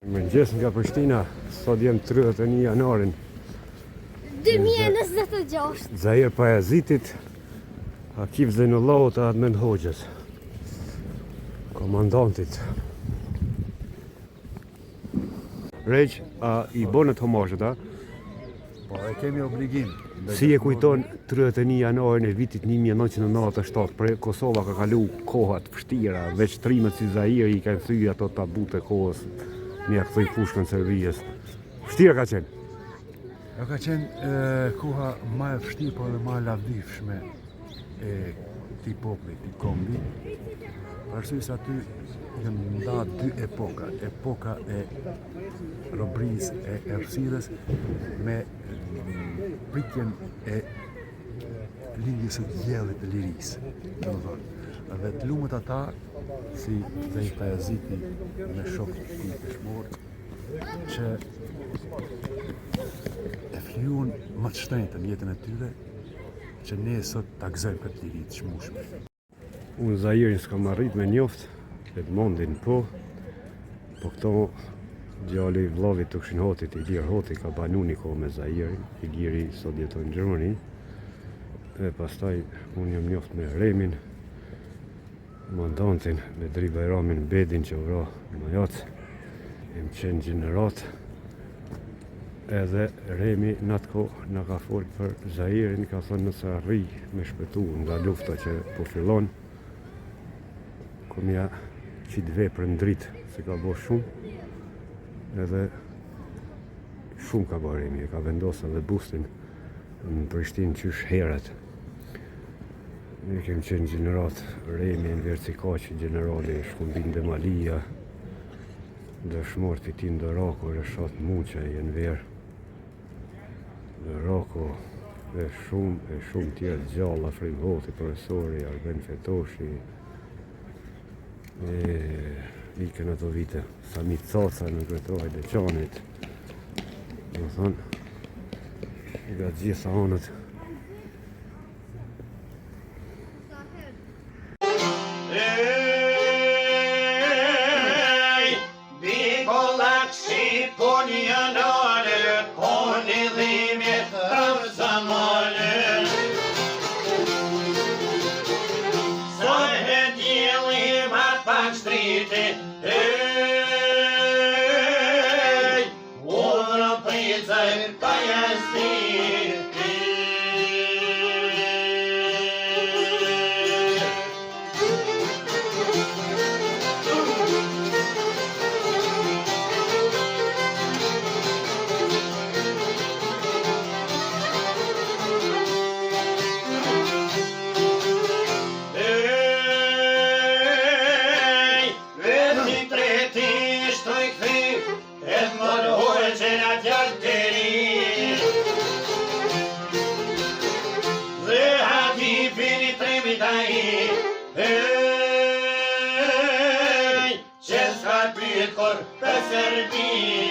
Mëngjes nga Prishtina, sot jem 31 janarin 2026. Zair Pajazitit, Akif Zejnullahut e Ahmed Hoxhës, komandantit. Req, a i bonët homazhet, a? Po, e kemi obligim. Si e kujton 31 janarin e vitit 1997, për Kosova ka kalu kohat vështira, veç trimet si Zairi i kanë thyë ato tabute kohës, mi a këthoj fushkën Serbijës. Vështira ka qenë. Ja ka qenë koha ma e vështirë, po dhe ma e lavdifshme e ti populli, ti kombi. Arsye se aty janë nda dy epoka. Epoka e robrisë e errësirës me pritjen e lindjes së diellit të lirisë. Dhe të lumët ata, si Zair Pajaziti me shokët e tij peshmor, që e fluan më të shtrenjtën jetën e tyre, që ne sot ta gëzojmë këtë liri të çmueshme. Unë Zairin s'kam arrit me njoft, Edmondin po këto djali i vllavit të Kshin Hotit, Ilir Hoti, ka banu një kohë me Zairin. Iliri sot jeton në Gjermani. E pastaj unë jam njoft me Remin, komandantin, me Dri Bajramin Bedin që vra në Majac. Jem qenë gjenerat. Edhe Remi në atë kohë na ka folë për Zairin, ka thënë nëse arri me shpëtu nga lufta që po fillon, kom ja qitë veprën dritë, se ka bo shumë, edhe shumë ka bo Remi, e ka vendosë edhe bustin në Prishtinë qysh heret. Ne kem qenë gjenerat, Remi, Enver Cikaqi, generali, Shkumbin Demalia, dëshmor Fitim Dorako, Reshat Muqa, Enver Dorako, e shumë tjerë gjalla, Frim Hoti, profesori, Arben Fetoshi, ikën ato vite, Samit Caca në Kretroj Deqanit, do thonë, nga gjitha anët. Serbia